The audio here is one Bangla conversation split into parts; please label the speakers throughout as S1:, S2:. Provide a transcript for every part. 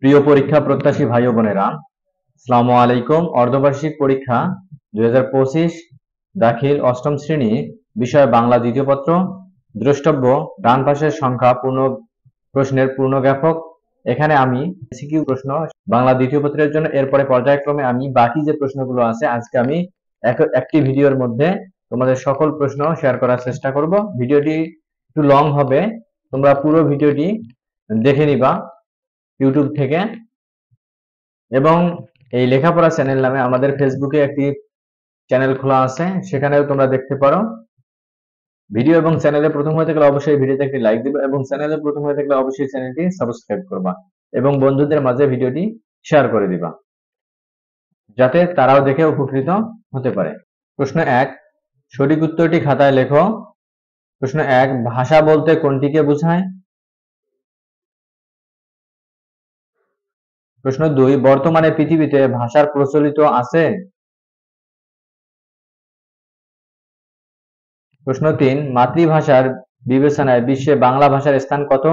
S1: প্রিয় পরীক্ষা প্রত্যাশী ভাই ও বোনেরা, আসসালামু আলাইকুম। অর্ধবার্ষিক পরীক্ষা 2025 দাখিল অষ্টম শ্রেণী, বিষয় বাংলা দ্বিতীয় পত্র। দ্রষ্টব্য ডান পাশের সংখ্যা পূর্ণ প্রশ্নের পূর্ণ জ্ঞাপক। এখানে আমি এমসিকিউ প্রশ্ন বাংলা দ্বিতীয় পত্রের জন্য, এরপরে পর্যায়ক্রমে আমি বাকি যে প্রশ্নগুলো আছে আজকে আমি একটি ভিডিওর মধ্যে তোমাদের সকল প্রশ্ন শেয়ার করার চেষ্টা করব। ভিডিওটি একটু লং হবে, তোমরা পুরো ভিডিওটি দেখে নিবা ইউটিউব থেকে। এবং এই লেখাপড়া চ্যানেল নামে আমাদের ফেসবুকে একটি চ্যানেল খোলা আছে, সেখানেও তোমরা দেখতে পারো। ভিডিও এবং চ্যানেলে প্রথম হয়ে থাকলে অবশ্যই ভিডিওতে একটি লাইক দিবে, এবং চ্যানেলে প্রথম হয়ে থাকলে অবশ্যই চ্যানেলটি সাবস্ক্রাইব করবা এবং বন্ধুদের মাঝে ভিডিওটি শেয়ার করে দিবা, যাতে তারাও দেখে উপকৃত হতে পারে। প্রশ্ন 1, সঠিক উত্তরটি খাতায় লেখো। প্রশ্ন 1, ভাষা বলতে কোনটিকে বোঝায়? প্রশ্ন 2, বর্তমানে পৃথিবীতে ভাষার প্রচলিত আছে? প্রশ্ন 3, মাতৃভাষার বিবেচনায় বিশ্বে বাংলা ভাষার স্থান কত?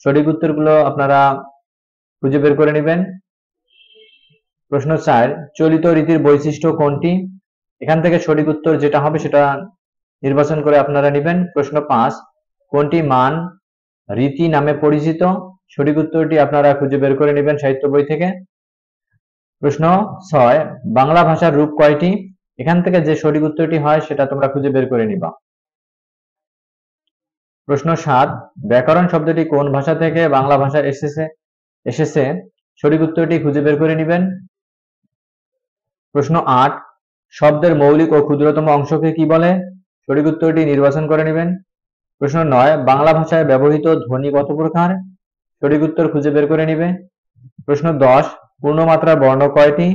S1: সঠিক উত্তরগুলো আপনারা খুঁজে বের করে নেবেন। প্রশ্ন 4, চলিত রীতির বৈশিষ্ট্য কোনটি? এখান থেকে সঠিক উত্তর যেটা হবে সেটা নির্বাচন করে আপনারা নেবেন। প্রশ্ন 5, কোনটি মান রীতি নামে পরিচিত? সঠিক উত্তরটি আপনারা খুঁজে বের করে নেবেন সাহিত্য বই থেকে। প্রশ্ন 6, বাংলা ভাষার রূপ কয়টি? এখান থেকে যে সঠিক উত্তরটি হয় সেটা তোমরা খুঁজে বের করে নিবা। প্রশ্ন 7, ব্যাকরণ শব্দটি কোন ভাষা থেকে বাংলা ভাষায় এসেছে? সঠিক উত্তরটি খুঁজে বের করে নেবেন। প্রশ্ন 8, শব্দের মৌলিক ও ক্ষুদ্রতম অংশকে কি বলে? সঠিক উত্তরটি নির্বাচন করে নেবেন। প্রশ্ন 9, বাংলা ভাষায় ব্যবহৃত ধ্বনি কত প্রকার? সঠিক উত্তর খুঁজে বের করে নিবে। প্রশ্ন 10, পূর্ণমাত্রার বর্ণ কয়টি?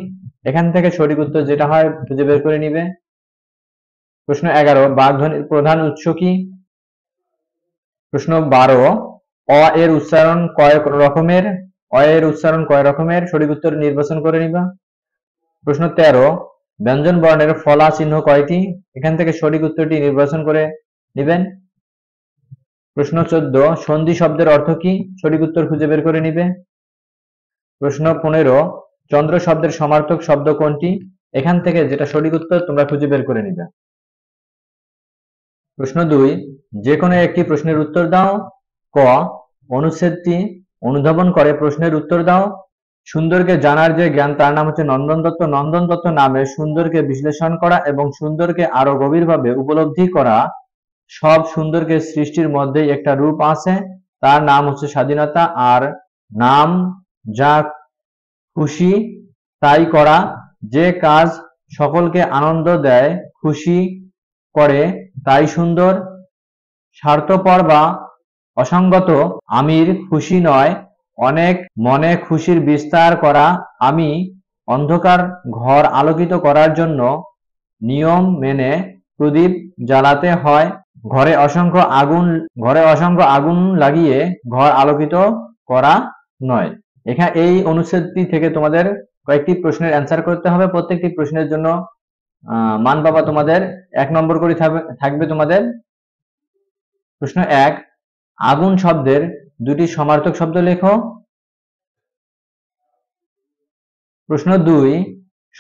S1: এখান থেকে সঠিক উত্তর যেটা হয় খুঁজে বের করে নিবে। প্রশ্ন 11, বাক ধ্বনির প্রধান উৎস কি? প্রশ্ন 12, অ এর উচ্চারণ কয় রকমের? অ এর উচ্চারণ কয় রকমের? সঠিক উত্তর নির্বাচন করে নিবা। প্রশ্ন 13, ব্যঞ্জন বর্ণের ফলা চিহ্ন কয়টি? এখান থেকে সঠিক উত্তরটি নির্বাচন করে নেবেন। প্রশ্ন 14, সন্ধি শব্দের অর্থ কি? সঠিক উত্তর খুঁজে বের করে নিবে। প্রশ্ন 15, চন্দ্র শব্দের সমার্থক শব্দ কোনটি? এখান থেকে যেটা সঠিক উত্তর তোমরা খুঁজে বের করে নিবে। প্রশ্ন 2, যে কোনো একটি প্রশ্নের উত্তর দাও। ক, অনুচ্ছেদটি অনুধাবন করে প্রশ্নের উত্তর দাও। সুন্দরকে জানার যে জ্ঞান তার নাম হচ্ছে নন্দন দত্ত। নন্দন দত্ত নামে সুন্দরকে বিশ্লেষণ করা এবং সুন্দরকে আরো গভীরভাবে উপলব্ধি করা। সব সুন্দরকে সৃষ্টির মধ্যেই একটা রূপ আছে, তার নাম হচ্ছে স্বাধীনতা। আর নাম যা খুশি তাই করা, যে কাজ সকলকে আনন্দ দেয়, খুশি করে, তাই সুন্দর। স্বার্থপর বা অসঙ্গত আমির খুশি নয়, অনেক মনে খুশির বিস্তার করা। আমি অন্ধকার ঘর আলোকিত করার জন্য নিয়ম মেনে প্রদীপ জ্বালাতে হয়। ঘরে অসংখ্য আগুন লাগিয়ে ঘর আলোকিত করা নয়। এখানে এই অনুচ্ছেদটি থেকে তোমাদের কয়েকটি প্রশ্নের অ্যান্সার করতে হবে। প্রত্যেকটি প্রশ্নের জন্য মান পাবা তোমাদের 1 নম্বর করে থাকবে তোমাদের। প্রশ্ন 1, আগুন শব্দের দুটি সমার্থক শব্দ লেখো। প্রশ্ন 2,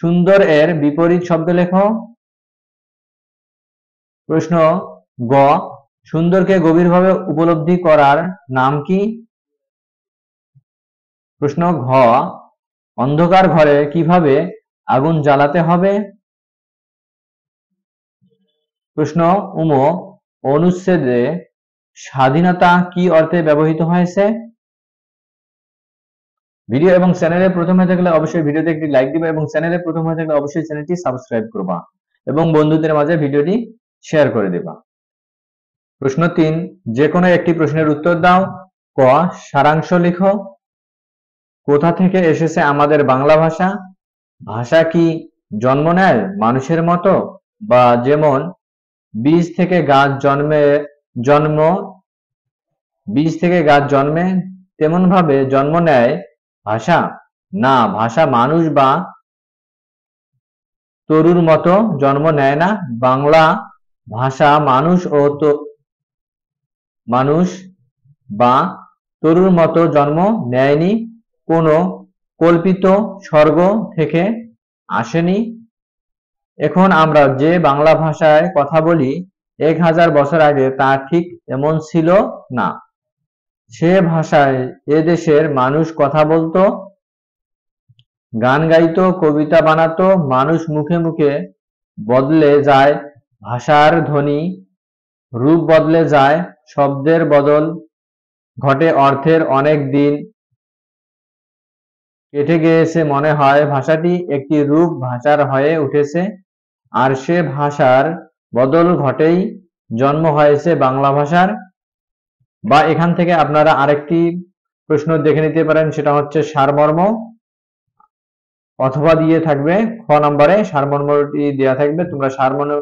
S1: সুন্দর এর বিপরীত শব্দ লেখো। প্রশ্ন গ, সুন্দরকে গভীরভাবে উপলব্ধি করার নাম কি? প্রশ্ন ঘ, অন্ধকার ঘরে কিভাবে আগুন জ্বালাতে হবে? প্রশ্ন উম, অনুচ্ছেদে স্বাধীনতা কি অর্থে ব্যবহৃত হয়েছে? ভিডিও এবং চ্যানেলে প্রথম হয়ে থাকলে অবশ্যই ভিডিওতে একটি লাইক দিবে, এবং চ্যানেলে প্রথম হয়ে থাকলে অবশ্যই চ্যানেলটি সাবস্ক্রাইব করবা এবং বন্ধুদের মাঝে ভিডিওটি শেয়ার করে দেবা। প্রশ্ন 3, যে কোনো একটি প্রশ্নের উত্তর দাও। ক, সারাংশ লিখো। কোথা থেকে এসেছে আমাদের বাংলা ভাষা? ভাষা কি জন্ম নেয় মানুষের মতো, বা যেমন বীজ থেকে গাছ জন্মে তেমন ভাবে জন্ম নেয় ভাষা? না, ভাষা মানুষ বা তরুর মতো জন্ম নেয় না। বাংলা ভাষা মানুষ বা তরুর মতো জন্ম নেয়নি, কোনো কল্পিত স্বর্গ থেকে আসেনি। এখন আমরা যে বাংলা ভাষায় কথা বলি 1000 বছর আগে তা ঠিক এমন ছিল না। সে ভাষায় এদেশের মানুষ কথা বলতো, গান গাইতো, কবিতা বানাতো। মানুষ মুখে মুখে বদলে যায় ভাষার ধ্বনি, রূপ বদলে যায়, শব্দের বদল ঘটে, অর্থের অনেক দিন কেটে গিয়েছে। মনে হয় ভাষাটি একটি রূপ ভাষার হয়ে উঠেছে, আর সে ভাষার বদল ঘটেই জন্ম হয়েছে বাংলা ভাষার। বা এখান থেকে আপনারা আরেকটি প্রশ্ন দেখে নিতে পারেন, সেটা হচ্ছে সারমর্ম, অথবা দিয়ে থাকবে খ নম্বরে সারমর্মটি দেওয়া থাকবে। তোমরা সারমর্ম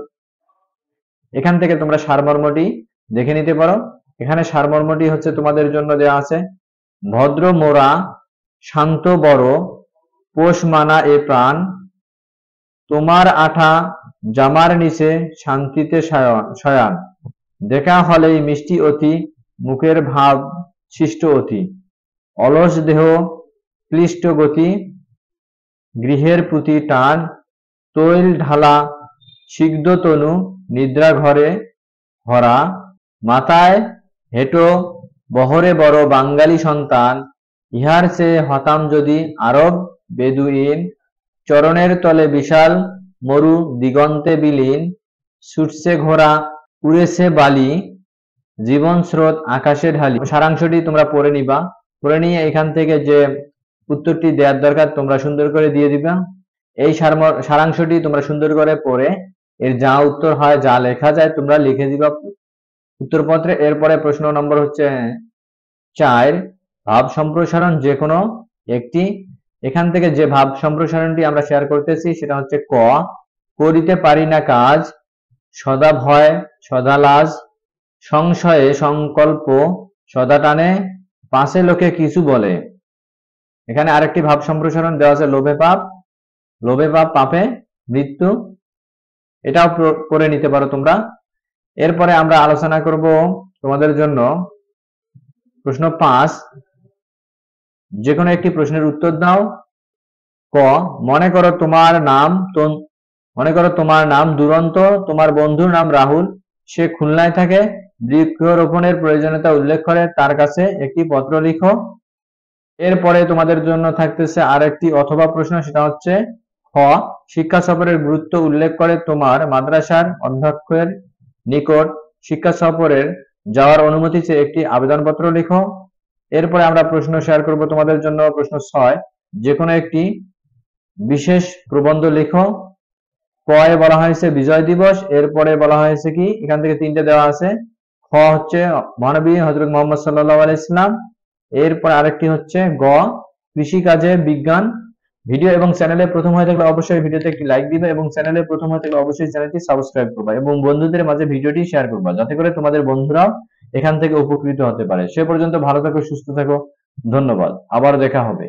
S1: এখান থেকে তোমরা সারমর্মটি দেখে নিতে পারো। এখানে সারমর্মটি হচ্ছে তোমাদের জন্য দেওয়া আছে, ভদ্র মোরা শান্ত বড়, পোষ মানা এ প্রাণ, তোমার আঠা জামার নিচে শান্তিতে শয়ান, দেখা হলেই মিষ্টি অতি, মুখের ভাব শিষ্ট অতি, অলস দেহ ক্লিষ্ট গতি, গৃহের প্রতি টান, তৈল ঢালা সিগ্ধ তনু, নিদ্রা ঘরে ভরা, মাথায় হেঁটো বহরে বড় বাঙালি সন্তান, ইহার চেয়ে হতাম যদি আরব বেদুইন, চরণের তলে বিশাল মরু দিগন্তে বিলীন, ছুটছে ঘোড়া উড়েছে বালি, জীবন স্রোত আকাশে ঢালি। সারাংশটি তোমরা পড়ে নিবা, পড়ে নিয়ে এখান থেকে যে উত্তরটি দেওয়ার দরকার তোমরা সুন্দর করে দিয়ে দিবা। এই সারাংশটি তোমরা সুন্দর করে পড়ে এর যা উত্তর হয়, যা লেখা যায় তোমরা লিখে দিবা উত্তরপত্রে। এরপরে প্রশ্ন নম্বর হচ্ছে 4, ভাব সম্প্রসারণ যে কোনো একটি। এখান থেকে যে ভাব সম্প্রসারণটি আমরা শেয়ার করতেছি সেটা হচ্ছে ক, করিতে পারি না কাজ, সদা ভয় সদা লাজ, সংশয়ে সংকল্প সদা টানে, পাশে লোকে কিছু বলে। এখানে আরেকটি ভাব সম্প্রসারণ দেওয়া আছে, লোভে পাপ, লোভে পাপ পাপে মৃত্যু। এটাও করে নিতে পারো তোমরা। এরপরে আমরা আলোচনা করব তোমাদের জন্য প্রশ্ন 5, যে কোনো একটি প্রশ্নের উত্তর দাও। ক, মনে করো তোমার নাম দুরন্ত, তোমার বন্ধুর নাম রাহুল, সে খুলনায় থাকে, বৃক্ষরোপণের প্রয়োজনীয়তা উল্লেখ করে, তার কাছে একটি পত্র লিখো। এরপরে তোমাদের জন্য থাকতেছে আরেকটি অথবা প্রশ্ন, সেটা হচ্ছে খ, শিক্ষা সফরের গুরুত্ব উল্লেখ করে, তোমার মাদ্রাসার অধ্যক্ষের নিকট শিক্ষা সফরের যাওয়ার অনুমতি চেয়ে একটি আবেদনপত্র লিখো। এরপরে আমরা প্রশ্ন শেয়ার করব তোমাদের জন্য, প্রশ্ন 6, যে কোনো একটি বিশেষ প্রবন্ধ লিখো। ক এ বলা হয়েছে বিজয় দিবস, এরপরে বলা হয়েছে কি, এখান থেকে 3টে দেওয়া আছে। খ হচ্ছে মহানবী হযরত মুহাম্মদ সাল্লাল্লাহু আলাইহি সাল্লাম, এরপর আরেকটি হচ্ছে গ, কৃষিকাজে বিজ্ঞান। ভিডিও এবং চ্যানেলে প্রথম হয়ে থাকলে অবশ্যই ভিডিওতে একটি লাইক দিবে, এবং চ্যানেলে প্রথম হয়ে থাকলে অবশ্যই চ্যানেলটি সাবস্ক্রাইব করবে, এবং বন্ধুদের মাঝে ভিডিওটি শেয়ার করবে, যাতে করে তোমাদের বন্ধুরাও এখান থেকে উপকৃত হতে পারে। সে পর্যন্ত ভালো থাকো, সুস্থ থাকো, ধন্যবাদ, আবার দেখা হবে।